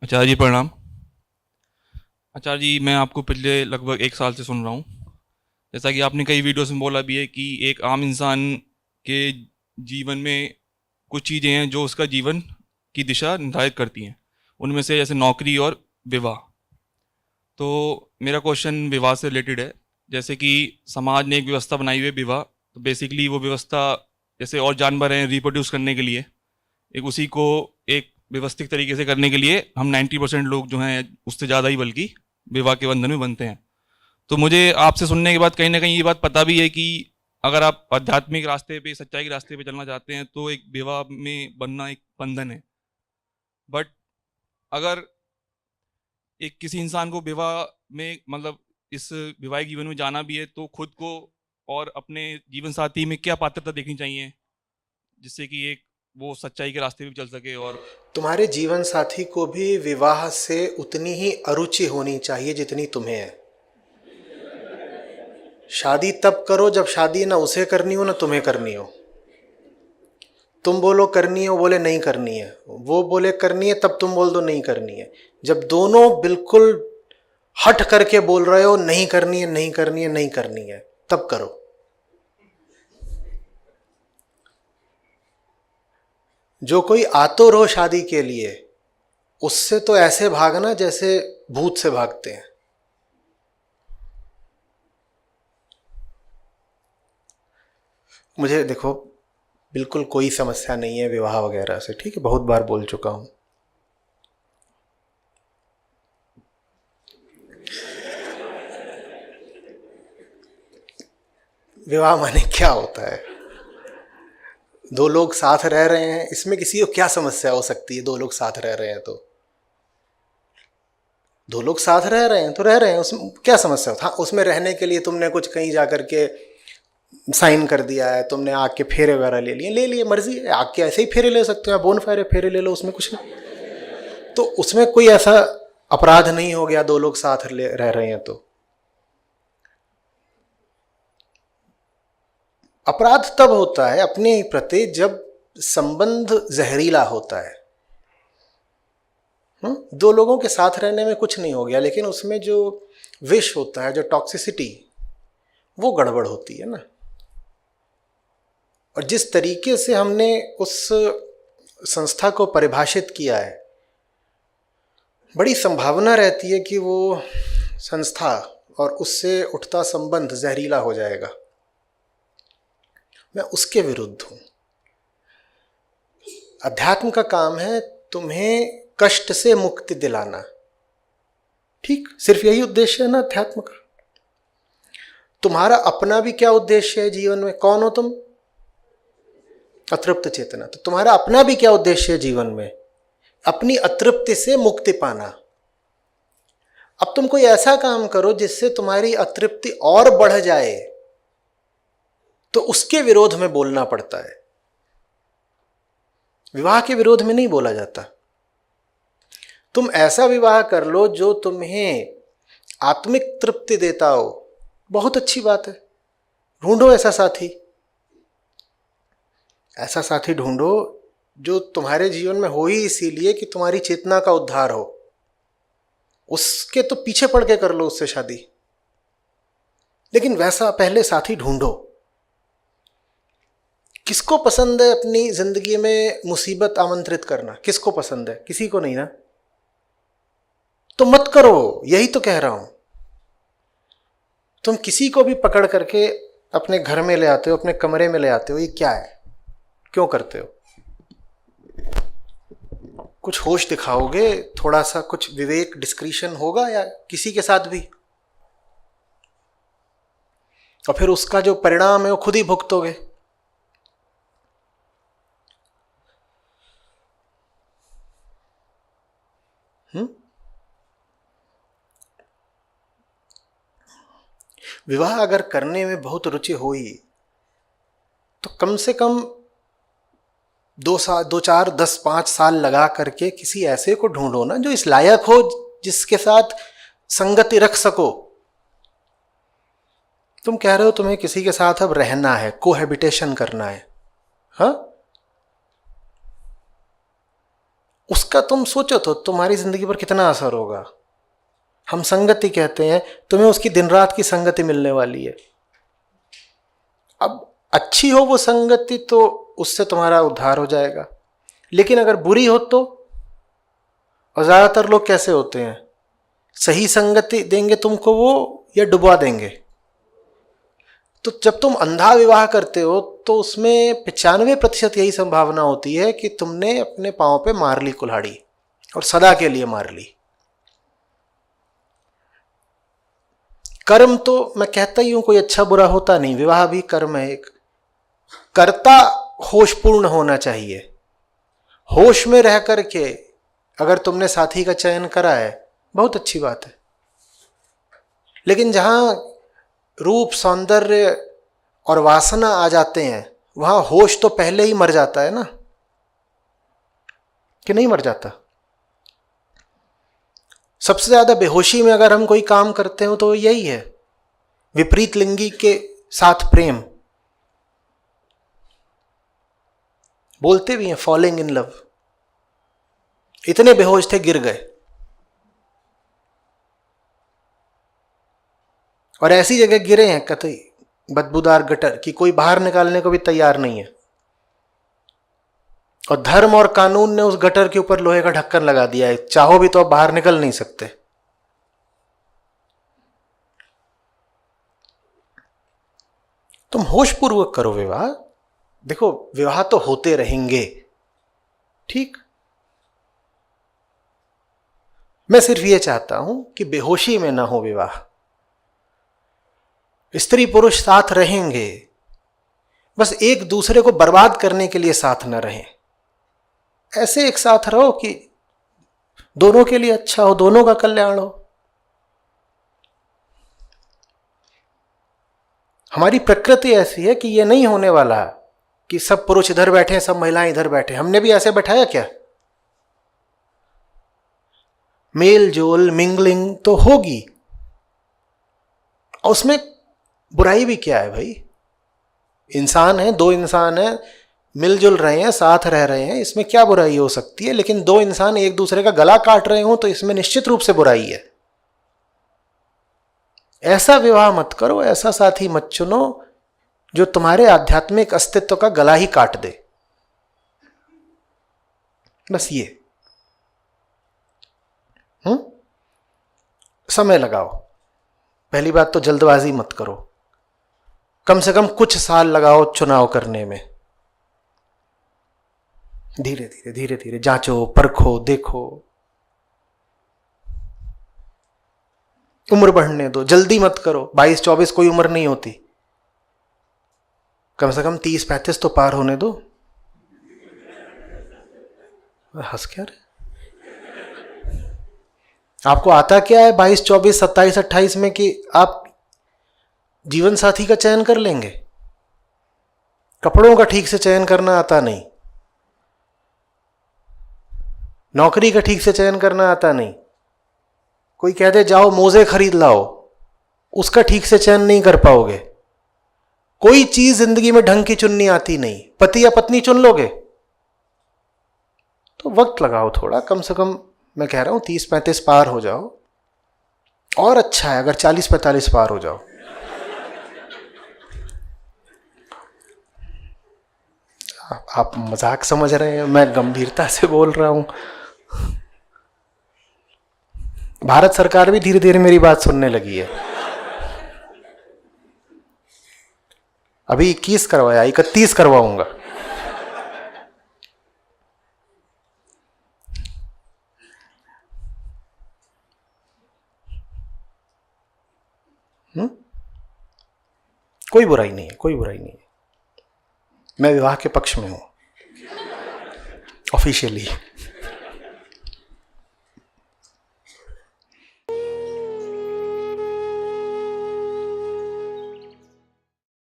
आचार्य जी प्रणाम। आचार्य जी, मैं आपको पिछले लगभग 1 साल से सुन रहा हूँ। जैसा कि आपने कई वीडियोस में बोला भी है कि एक आम इंसान के जीवन में कुछ चीज़ें हैं जो उसका जीवन की दिशा निर्धारित करती हैं। उनमें से जैसे नौकरी और विवाह। तो मेरा क्वेश्चन विवाह से रिलेटेड है। जैसे कि समाज ने एक व्यवस्था बनाई हुई है विवाह, तो बेसिकली वो व्यवस्था, जैसे और जानवर हैं रिप्रोड्यूस करने के लिए, एक उसी को एक व्यवस्थित तरीके से करने के लिए हम 90% लोग जो हैं, उससे ज़्यादा ही बल्कि, विवाह के बंधन में बनते हैं। तो मुझे आपसे सुनने के बाद कहीं ना कहीं ये बात पता भी है कि अगर आप आध्यात्मिक रास्ते पे, सच्चाई के रास्ते पे चलना चाहते हैं तो एक विवाह में बनना एक बंधन है। बट अगर एक किसी इंसान को विवाह में, मतलब इस वैवाहिक जीवन में जाना भी है, तो खुद को और अपने जीवन साथी में क्या पात्रता देखनी चाहिए जिससे कि एक वो सच्चाई के रास्ते पे भी चल सके। और तुम्हारे जीवन साथी को भी विवाह से उतनी ही अरुचि होनी चाहिए जितनी तुम्हें है। शादी तब करो जब शादी ना उसे करनी हो ना तुम्हें करनी हो। तुम बोलो करनी है, वो बोले नहीं करनी है, वो बोले करनी है, तब तुम बोल दो नहीं करनी है। जब दोनों बिल्कुल हट करके बोल रहे हो नहीं करनी है, नहीं करनी है, नहीं करनी है, तब करो। जो कोई आतुर हो शादी के लिए, उससे तो ऐसे भागना जैसे भूत से भागते हैं। मुझे देखो, बिल्कुल कोई समस्या नहीं है विवाह वगैरह से, ठीक है, बहुत बार बोल चुका हूं। विवाह माने क्या होता है? दो लोग साथ रह रहे हैं, इसमें किसी को क्या समस्या हो सकती है? दो लोग साथ रह रहे हैं तो दो लोग साथ रह रहे हैं तो रह रहे हैं, उसमें क्या समस्या था? उसमें रहने के लिए तुमने कुछ कहीं जा करके साइन कर दिया है, तुमने आग के फेरे वगैरह ले लिए, मर्जी है, आग के ऐसे ही फेरे ले सकते हो, बोन फेरे फेरे ले लो, उसमें कुछ नहीं। तो उसमें कोई ऐसा अपराध नहीं हो गया, दो लोग साथ रह रहे हैं तो। अपराध तब होता है अपने ही प्रति जब संबंध जहरीला होता है। दो लोगों के साथ रहने में कुछ नहीं हो गया, लेकिन उसमें जो विष होता है, जो टॉक्सिसिटी, वो गड़बड़ होती है ना। और जिस तरीके से हमने उस संस्था को परिभाषित किया है, बड़ी संभावना रहती है कि वो संस्था और उससे उठता संबंध जहरीला हो जाएगा। मैं उसके विरुद्ध हूं। अध्यात्म का काम है तुम्हें कष्ट से मुक्ति दिलाना, ठीक, सिर्फ यही उद्देश्य है ना अध्यात्म का। तुम्हारा अपना भी क्या उद्देश्य है जीवन में? कौन हो तुम? अतृप्त चेतना। तो तुम्हारा अपना भी क्या उद्देश्य है जीवन में? अपनी अतृप्ति से मुक्ति पाना। अब तुम कोई ऐसा काम करो जिससे तुम्हारी अतृप्ति और बढ़ जाए, तो उसके विरोध में बोलना पड़ता है। विवाह के विरोध में नहीं बोला जाता। तुम ऐसा विवाह कर लो जो तुम्हें आत्मिक तृप्ति देता हो, बहुत अच्छी बात है। ढूंढो ऐसा साथी, ऐसा साथी ढूंढो जो तुम्हारे जीवन में हो ही इसीलिए कि तुम्हारी चेतना का उद्धार हो। उसके तो पीछे पड़ के कर लो उससे शादी, लेकिन वैसा पहले साथी ढूंढो। किसको पसंद है अपनी जिंदगी में मुसीबत आमंत्रित करना? किसको पसंद है? किसी को नहीं ना। तो मत करो, यही तो कह रहा हूं। तुम किसी को भी पकड़ करके अपने घर में ले आते हो, अपने कमरे में ले आते हो, ये क्या है? क्यों करते हो? कुछ होश दिखाओगे, थोड़ा सा कुछ विवेक, डिस्क्रिशन होगा या किसी के साथ भी? और फिर उसका जो परिणाम है वो खुद ही भुगतोगे। विवाह अगर करने में बहुत रुचि हुई तो कम से कम 2 साल, 2 4 10 5 साल लगा करके किसी ऐसे को ढूंढो ना जो इस लायक हो, जिसके साथ संगति रख सको। तुम कह रहे हो तुम्हें किसी के साथ अब रहना है, कोहैबिटेशन करना है, हाँ? उसका तुम सोचो तो तुम्हारी जिंदगी पर कितना असर होगा। हम संगति कहते हैं, तुम्हें उसकी दिन रात की संगति मिलने वाली है। अब अच्छी हो वो संगति तो उससे तुम्हारा उद्धार हो जाएगा, लेकिन अगर बुरी हो तो, और ज्यादातर लोग कैसे होते हैं, सही संगति देंगे तुमको वो या डुबा देंगे। तो जब तुम अंधा विवाह करते हो तो उसमें 95% यही संभावना होती है कि तुमने अपने पांव पे मार ली कुल्हाड़ी, और सदा के लिए मार ली। कर्म तो मैं कहता ही हूं कोई अच्छा बुरा होता नहीं, विवाह भी कर्म है एक। कर्ता होशपूर्ण होना चाहिए। होश में रह करके अगर तुमने साथी का चयन करा है, बहुत अच्छी बात है, लेकिन जहां रूप सौंदर्य और वासना आ जाते हैं वहां होश तो पहले ही मर जाता है ना, कि नहीं मर जाता। सबसे ज्यादा बेहोशी में अगर हम कोई काम करते हो तो यही है, विपरीत लिंगी के साथ प्रेम। बोलते भी हैं फॉलिंग इन लव। इतने बेहोश थे गिर गए, और ऐसी जगह गिरे हैं कतई बदबूदार गटर की कोई बाहर निकालने को भी तैयार नहीं है, और धर्म और कानून ने उस गटर के ऊपर लोहे का ढक्कन लगा दिया है, चाहो भी तो अब बाहर निकल नहीं सकते। तुम होशपूर्वक करो विवाह। देखो विवाह तो होते रहेंगे, ठीक। मैं सिर्फ ये चाहता हूं कि बेहोशी में ना हो विवाह। स्त्री पुरुष साथ रहेंगे, बस एक दूसरे को बर्बाद करने के लिए साथ न रहें। ऐसे एक साथ रहो कि दोनों के लिए अच्छा हो, दोनों का कल्याण हो। हमारी प्रकृति ऐसी है कि ये नहीं होने वाला कि सब पुरुष इधर बैठे सब महिलाएं इधर बैठे। हमने भी ऐसे बैठाया क्या? मेल जोल मिंगलिंग तो होगी, और उसमें बुराई भी क्या है भाई? इंसान है, दो इंसान है, मिलजुल रहे हैं, साथ रह रहे हैं, इसमें क्या बुराई हो सकती है? लेकिन दो इंसान एक दूसरे का गला काट रहे हो तो इसमें निश्चित रूप से बुराई है। ऐसा विवाह मत करो, ऐसा साथी मत चुनो जो तुम्हारे आध्यात्मिक अस्तित्व का गला ही काट दे। बस ये। समय लगाओ। पहली बात तो जल्दबाजी मत करो, कम से कम कुछ साल लगाओ चुनाव करने में। धीरे धीरे धीरे धीरे जांचो, परखो, देखो, उम्र बढ़ने दो, जल्दी मत करो। 22-24 कोई उम्र नहीं होती, कम से कम 30-35 तो पार होने दो। हंस क्या रहे? आपको आता क्या है 22, 24, 27, 28 में कि आप जीवन साथी का चयन कर लेंगे? कपड़ों का ठीक से चयन करना आता नहीं, नौकरी का ठीक से चयन करना आता नहीं। कोई कह दे जाओ मोजे खरीद लाओ, उसका ठीक से चयन नहीं कर पाओगे। कोई चीज जिंदगी में ढंग की चुननी आती नहीं। पति या पत्नी चुन लोगे तो वक्त लगाओ थोड़ा, कम से कम मैं कह रहा हूं 30-35 पार हो जाओ, और अच्छा है अगर 40-45 पार हो जाओ। आप मजाक समझ रहे हैं, मैं गंभीरता से बोल रहा हूं। भारत सरकार भी धीरे धीरे मेरी बात सुनने लगी है। अभी 21 करवाया, 31 करवाऊंगा। कोई बुराई नहीं है, कोई बुराई नहीं है। मैं विवाह के पक्ष में हूं ऑफिशियली।